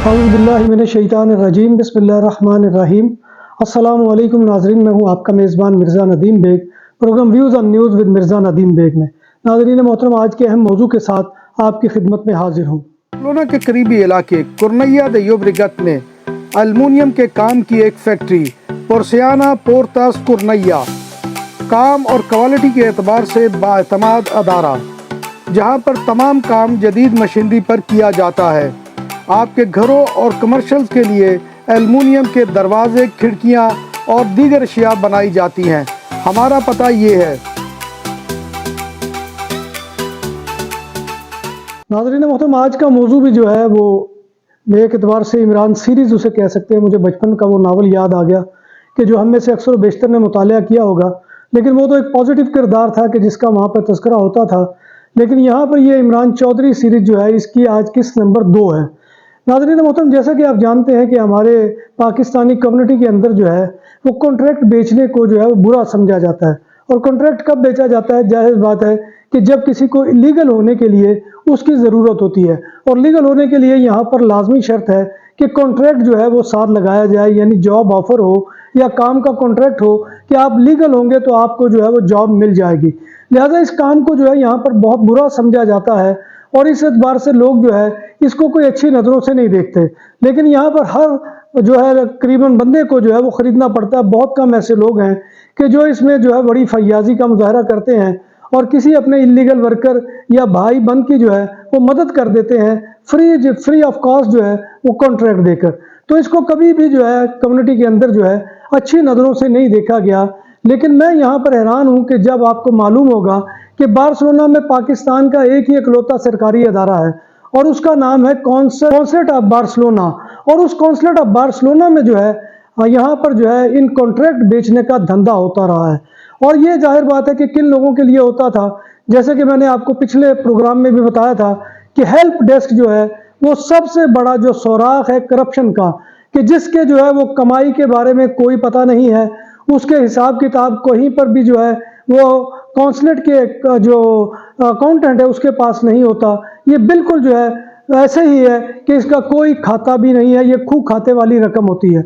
औज़ुबिल्लाहिमिनश्शैतानिर्रजीम बिस्मिल्लाहिर्रहमानिर्रहीम। अस्सलामु अलैकुम नाज़रीन, मैं हूँ आपका मेज़बान Mirza Nadeem Baig, programme views on news with Mirza Nadeem Baig में। नाज़रीन मोहतरम, आज के अहम मौजू के साथ आपकी खिदमत में हाजिर हूँ। बार्सिलोना के करीबी इलाके कुर्नैया दे llobregat में एल्युमिनियम के काम की एक फैक्ट्री पोर्सियाना पोर्तास कुर्नैया काम और क्वालिटी के एतबार से बाएतमाद अदारा, जहां पर तमाम काम जदीद मशीनरी पर किया जाता है। आपके घरों और कमर्शियल्स के लिए एल्युमिनियम के दरवाजे, खिड़कियां और दीगर अशिया बनाई जाती हैं। हमारा पता ये है। नाज़रीन मोहतरम, आज का मौजू भी जो है वो एक एतबार से इमरान सीरीज़ उसे कह सकते हैं। मुझे बचपन का वो नावल याद आ गया कि जो हम में से अक्सर बेशतर ने मुतालिया किया होगा, लेकिन वो तो एक पॉजिटिव किरदार था कि जिसका वहाँ पर तज़किरा होता था। लेकिन यहाँ पर ये इमरान चौधरी सीरीज़ जो है, इसकी आज किस्त नंबर 2 है। नाज़रीन मोहतरम, जैसा कि आप जानते हैं कि हमारे पाकिस्तानी कम्युनिटी के अंदर जो है वो कॉन्ट्रैक्ट बेचने को जो है वो बुरा समझा जाता है। और कॉन्ट्रैक्ट कब बेचा जाता है? जाहिर बात है कि जब किसी को लीगल होने के लिए उसकी ज़रूरत होती है। और लीगल होने के लिए यहाँ पर लाजमी शर्त है कि कॉन्ट्रैक्ट जो है वो साथ लगाया जाए, यानी जॉब ऑफ़र हो या काम का कॉन्ट्रैक्ट हो कि आप लीगल होंगे तो आपको जो है वो जॉब मिल जाएगी। लिहाजा इस काम को जो है यहाँ पर बहुत बुरा समझा जाता है और इस एतबार से लोग जो है इसको कोई अच्छी नज़रों से नहीं देखते। लेकिन यहाँ पर हर जो है करीबन बंदे को जो है वो ख़रीदना पड़ता है। बहुत कम ऐसे लोग हैं कि जो इसमें जो है बड़ी फयाजी का मुजाहरा करते हैं और किसी अपने इलीगल वर्कर या भाई बंद की जो है वो मदद कर देते हैं फ्री ऑफ कॉस्ट जो है वो कॉन्ट्रैक्ट देकर। तो इसको कभी भी जो है कम्युनिटी के अंदर जो है अच्छी नज़रों से नहीं देखा गया। लेकिन मैं यहाँ पर हैरान हूँ कि जब आपको मालूम होगा कि बार्सिलोना में पाकिस्तान का एक ही इकलौता सरकारी अदारा है और उसका नाम है कॉन्सलेट ऑफ बार्सिलोना, और उस कॉन्सलेट ऑफ बार्सिलोना में जो है यहाँ पर जो है इन कॉन्ट्रैक्ट बेचने का धंधा होता रहा है। और ये जाहिर बात है कि किन लोगों के लिए होता था, जैसे कि मैंने आपको पिछले प्रोग्राम में भी बताया था कि हेल्प डेस्क जो है वो सबसे बड़ा जो सौराख है करप्शन का, कि जिसके जो है वो कमाई के बारे में कोई पता नहीं है, उसके हिसाब किताब कहीं पर भी जो है वो कॉन्सलेट के जो अकाउंटेंट है उसके पास नहीं होता। ये बिल्कुल जो है ऐसे ही है कि इसका कोई खाता भी नहीं है, ये खूह खाते वाली रकम होती है।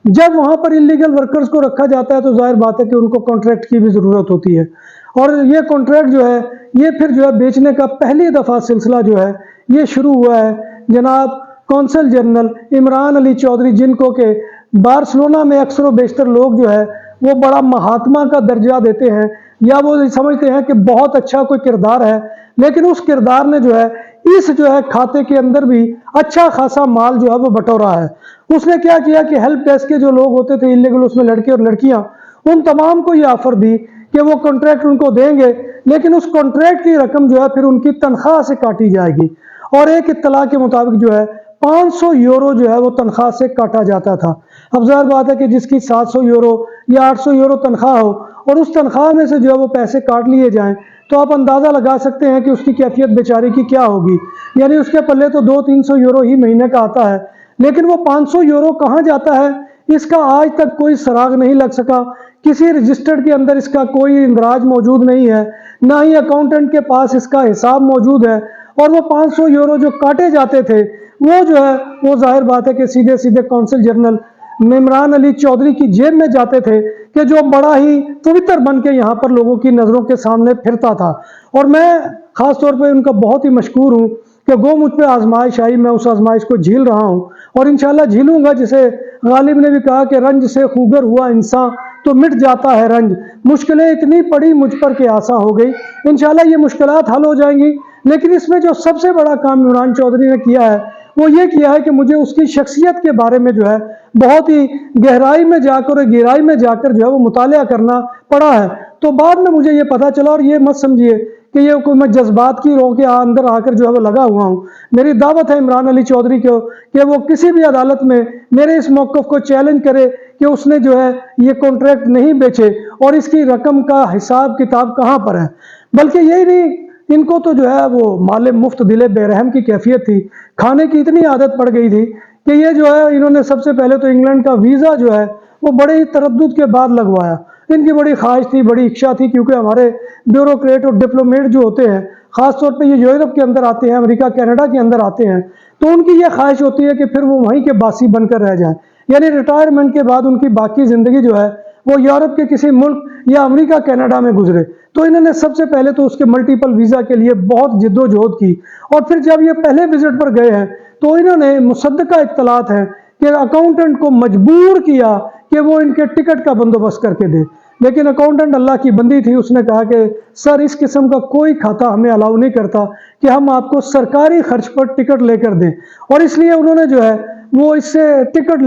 जब वहाँ पर इलीगल वर्कर्स को रखा जाता है तो जाहिर बात है कि उनको कॉन्ट्रैक्ट की भी ज़रूरत होती है। और ये कॉन्ट्रैक्ट जो है ये फिर जो है बेचने का पहली दफ़ा सिलसिला जो है ये शुरू हुआ है जनाब कौंसल जनरल इमरान अली चौधरी, जिनको के बार्सिलोना में अक्सर व बेशतर लोग जो है वो बड़ा महात्मा का दर्जा देते हैं या वो समझते हैं कि बहुत अच्छा कोई किरदार है। लेकिन उस किरदार ने जो है इस जो है खाते के अंदर भी अच्छा खासा माल जो है वो बटोरा है। उसने क्या किया कि हेल्प डेस्क के जो लोग होते थे इलीगल, उसमें लड़के और लड़कियां, उन तमाम को ये ऑफर दी कि वो कॉन्ट्रैक्ट उनको देंगे, लेकिन उस कॉन्ट्रैक्ट की रकम जो है फिर उनकी तनख्वाह से काटी जाएगी। और एक इत्तला के मुताबिक जो है 500 यूरो जो है वो तनख्वाह से काटा जाता था। अब ज़ाहिर बात है कि जिसकी 700 यूरो या 800 यूरो तनख्वाह हो और उस तनख्वाह में से जो है वो पैसे काट लिए जाएं तो आप अंदाज़ा लगा सकते हैं कि उसकी कैफियत बेचारे की क्या होगी। यानी उसके पल्ले तो 200-300 यूरो ही महीने का आता है, लेकिन वो 500 यूरो कहाँ जाता है इसका आज तक कोई सराग नहीं लग सका। किसी रजिस्टर्ड के अंदर इसका कोई इंदराज मौजूद नहीं है, ना ही अकाउंटेंट के पास इसका हिसाब मौजूद है। और वो 500 यूरो जो काटे जाते थे वो जो है वो जाहिर बात है कि सीधे सीधे कौंसल जनरल इमरान अली चौधरी की जेब में जाते थे, कि जो बड़ा ही पवित्र बन के यहाँ पर लोगों की नज़रों के सामने फिरता था। और मैं ख़ास तौर पे उनका बहुत ही मशकूर हूँ कि गो मुझ पे आजमाइश आई, मैं उस आजमाइश को झील रहा हूँ और इंशाल्लाह झीलूंगा। जिसे गालिब ने भी कहा कि रंज से खूगर हुआ इंसान तो मिट जाता है रंज, मुश्किलें इतनी पड़ी मुझ पर के आसा हो गई। इंशाल्लाह ये मुश्किलात हल हो जाएंगी। लेकिन इसमें जो सबसे बड़ा काम इमरान चौधरी ने किया है वो ये किया है कि मुझे उसकी शख्सियत के बारे में जो है बहुत ही गहराई में जाकर और गहराई में जाकर जो है वो मुतालिया करना पड़ा है। तो बाद में मुझे ये पता चला, और ये मत समझिए कि ये कोई मैं जज्बात की रो के अंदर आकर जो है वो लगा हुआ हूँ। मेरी दावत है इमरान अली चौधरी को कि वो किसी भी अदालत में मेरे इस मौक़िफ़ को चैलेंज करे कि उसने जो है ये कॉन्ट्रैक्ट नहीं बेचे और इसकी रकम का हिसाब किताब कहाँ पर है। बल्कि यही नहीं, इनको तो जो है वो माले मुफ्त दिले बेरहम की कैफियत थी, खाने की इतनी आदत पड़ गई थी कि ये जो है इन्होंने सबसे पहले तो इंग्लैंड का वीज़ा जो है वो बड़े ही तरद्दुद के बाद लगवाया। इनकी बड़ी ख्वाहिश थी, बड़ी इच्छा थी, क्योंकि हमारे ब्यूरोक्रेट और डिप्लोमेट जो होते हैं خاص طور پہ یہ یورپ کے اندر آتے ہیں، امریکہ کینیڈا کے اندر آتے ہیں، تو ان کی یہ خواہش ہوتی ہے کہ پھر وہ وہیں کے باسی بن کر رہ جائیں، یعنی ریٹائرمنٹ کے بعد ان کی باقی زندگی جو ہے وہ یورپ کے کسی ملک یا امریکہ کینیڈا میں گزرے۔ تو انہوں نے سب سے پہلے تو اس کے ملٹیپل ویزا کے لیے بہت جد و جہد کی، اور پھر جب یہ پہلے وزٹ پر گئے ہیں تو انہوں نے مصدقہ اطلاعات ہیں کہ اکاؤنٹنٹ کو مجبور کیا کہ وہ ان کے ٹکٹ کا بندوبست کر کے دے، لیکن اکاؤنٹنٹ اللہ کی بندی تھی، اس نے کہا کہ سر اس قسم کا کوئی کھاتا ہمیں الاؤ نہیں کرتا کہ ہم آپ کو سرکاری خرچ پر ٹکٹ لے کر دیں، اور اس لیے انہوں نے جو ہے وہ اس سے ٹکٹ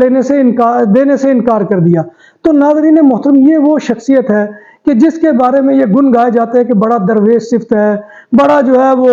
دینے سے انکار کر دیا۔ تو ناظرین محترم، یہ وہ شخصیت ہے کہ جس کے بارے میں یہ گن گائے جاتے ہیں کہ بڑا درویش صفت ہے، بڑا جو ہے وہ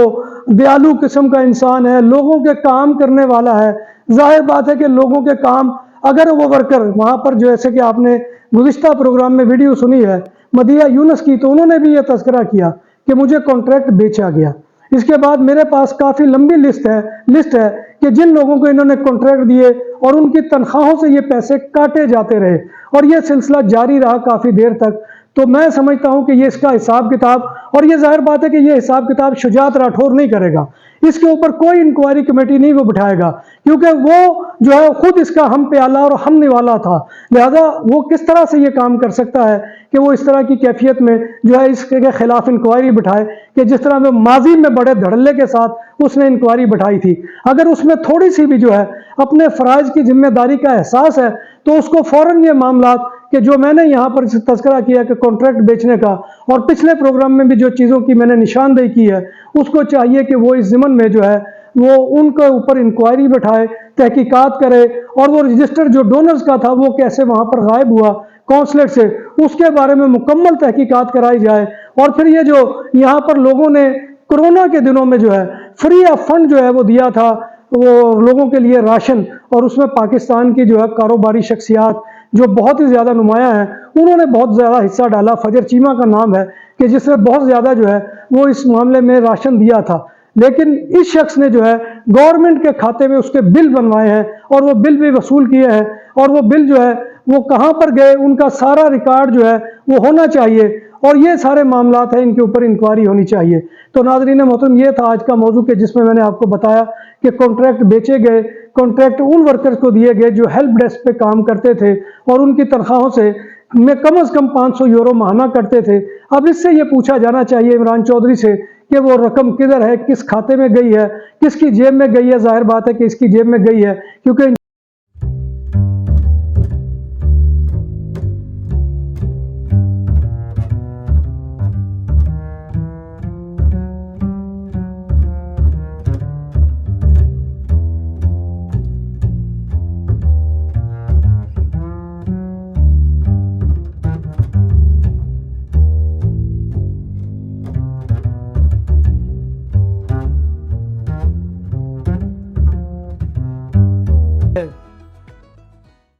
دیالو قسم کا انسان ہے، لوگوں کے کام کرنے والا ہے۔ ظاہر بات ہے کہ لوگوں کے کام، اگر وہ ورکر وہاں پر جیسے کہ آپ نے گزشتہ پروگرام میں ویڈیو سنی ہے مدیہ یونس کی، تو انہوں نے بھی یہ تذکرہ کیا کہ مجھے کانٹریکٹ بیچا گیا۔ اس کے بعد میرے پاس کافی لمبی لسٹ ہے کہ جن لوگوں کو انہوں نے کانٹریکٹ دیے اور ان کی تنخواہوں سے یہ پیسے کاٹے جاتے رہے، اور یہ سلسلہ جاری رہا کافی دیر تک۔ تو میں سمجھتا ہوں کہ یہ اس کا حساب کتاب، اور یہ ظاہر بات ہے کہ یہ حساب کتاب شجاعت راٹھور نہیں کرے گا، اس کے اوپر کوئی انکوائری کمیٹی نہیں وہ بٹھائے گا، کیونکہ وہ جو ہے خود اس کا ہم پیالہ اور ہم نوالا تھا، لہذا وہ کس طرح سے یہ کام کر سکتا ہے کہ وہ اس طرح کی کیفیت میں جو ہے اس کے خلاف انکوائری بٹھائے کہ جس طرح میں ماضی میں بڑے دھڑلے کے ساتھ اس نے انکوائری بٹھائی تھی۔ اگر اس میں تھوڑی سی بھی جو ہے اپنے فرائض کی ذمہ داری کا احساس ہے تو اس کو فوراً یہ معاملات کہ جو میں نے یہاں پر تذکرہ کیا کہ کانٹریکٹ بیچنے کا، اور پچھلے پروگرام میں بھی جو چیزوں کی میں نے نشاندہی کی ہے، اس کو چاہیے کہ وہ اس ضمن میں جو ہے وہ ان کے اوپر انکوائری بٹھائے، تحقیقات کرے، اور وہ رجسٹر جو ڈونرز کا تھا وہ کیسے وہاں پر غائب ہوا کونسلیٹ سے، اس کے بارے میں مکمل تحقیقات کرائی جائے۔ اور پھر یہ جو یہاں پر لوگوں نے کرونا کے دنوں میں جو ہے فری آف فنڈ جو ہے وہ دیا تھا وہ لوگوں کے لیے راشن، اور اس میں پاکستان کی جو ہے کاروباری شخصیات جو بہت ہی زیادہ نمایاں ہیں انہوں نے بہت زیادہ حصہ ڈالا۔ فجر چیمہ کا نام ہے کہ جس نے بہت زیادہ جو ہے وہ اس معاملے میں راشن دیا تھا، لیکن اس شخص نے جو ہے گورنمنٹ کے کھاتے میں اس کے بل بنوائے ہیں اور وہ بل بھی وصول کیے ہیں، اور وہ بل جو ہے وہ کہاں پر گئے ان کا سارا ریکارڈ جو ہے وہ ہونا چاہیے، اور یہ سارے معاملات ہیں ان کے اوپر انکوائری ہونی چاہیے۔ تو ناظرین محترم، یہ تھا آج کا موضوع کہ جس میں نے آپ کو بتایا کہ کانٹریکٹ بیچے گئے، کانٹریکٹ ان ورکرز کو دیے گئے جو ہیلپ ڈیسک پہ کام کرتے تھے اور ان کی تنخواہوں سے میں کم از کم 500 یورو ماہانہ کرتے تھے۔ اب اس سے یہ پوچھا جانا چاہیے عمران چودھری سے کہ وہ رقم کدھر ہے، کس کھاتے میں گئی ہے، کس کی جیب میں گئی ہے۔ ظاہر بات ہے کہ اس کی جیب میں گئی ہے، کیونکہ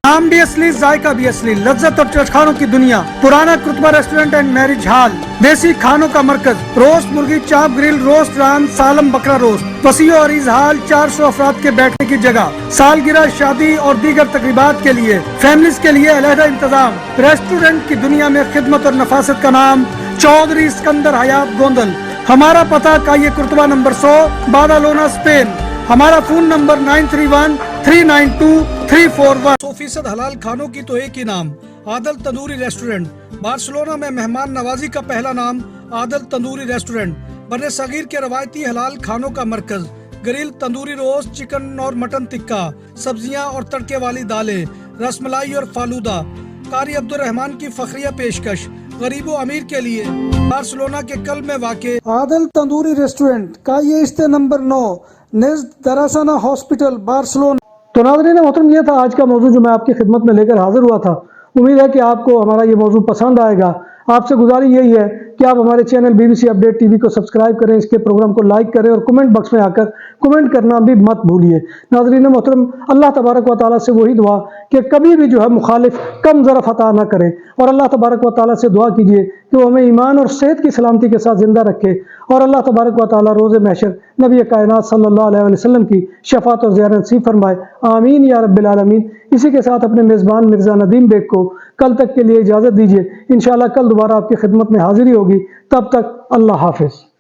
نام بھی اصلی، ذائقہ بھی اصلی، لذت اور چٹخانوں کی دنیا، پرانا کرتبہ ریسٹورنٹ اینڈ میرج ہال، دیسی کھانوں کا مرکز، روسٹ مرغی، چاپ گرل، روسٹ ران، سالم بکرا روسٹ، وسیع و عریض ہال، 400 افراد کے بیٹھنے کی جگہ، سالگرہ، شادی اور دیگر تقریبات کے لیے، فیملیز کے لیے علیحدہ انتظام۔ ریسٹورنٹ کی دنیا میں خدمت اور نفاست کا نام چودھری اسکندر حیات گوندل۔ ہمارا پتہ کائیے کرتبہ نمبر 100، بادالونا، اسپین۔ ہمارا فون نمبر 9313923441۔ 100% حلال کھانوں کی تو ایک ہی نام، عادل تندوری ریسٹورنٹ۔ بارسلونا میں مہمان نوازی کا پہلا نام عادل تندوری ریسٹورنٹ، بر صغیر کے روایتی حلال کھانوں کا مرکز، گرل، تندوری روسٹ، چکن اور مٹن ٹکا، سبزیاں اور تڑکے والی دالیں، رس ملائی اور فالودہ۔ قاری عبدالرحمان کی فخریہ پیشکش غریب و امیر کے لیے، بارسلونا کے قلب میں واقع عادل تندوری ریسٹورنٹ، کائیے استے نمبر 9، نزد دراسانہ ہاسپٹل، بارسلونا۔ تو ناظرین محترم، یہ تھا آج کا موضوع جو میں آپ کی خدمت میں لے کر حاضر ہوا تھا۔ امید ہے کہ آپ کو ہمارا یہ موضوع پسند آئے گا۔ آپ سے گزارش یہی ہے کہ آپ ہمارے چینل BBC اپڈیٹ TV کو سبسکرائب کریں، اس کے پروگرام کو لائک کریں، اور کمنٹ باکس میں آ کر کمنٹ کرنا بھی مت بھولیے۔ ناظرین محترم، اللہ تبارک و تعالیٰ سے وہی دعا کہ کبھی بھی جو ہے مخالف کم ظرف عطا نہ کرے، اور اللہ تبارک و تعالیٰ سے دعا کیجیے کہ وہ ہمیں ایمان اور صحت کی سلامتی کے ساتھ زندہ رکھے، اور اللہ تبارک و تعالیٰ روز محشر نبی کائنات صلی اللہ علیہ وسلم کی شفاعت اور زیارت نصیب فرمائے، آمین یا رب العالمین۔ اسی کے ساتھ اپنے میزبان مرزا ندیم بیگ کو کل تک کے لیے اجازت دیجیے۔ انشاءاللہ کل دوبارہ آپ کی خدمت میں حاضری ہوگی، تب تک اللہ حافظ۔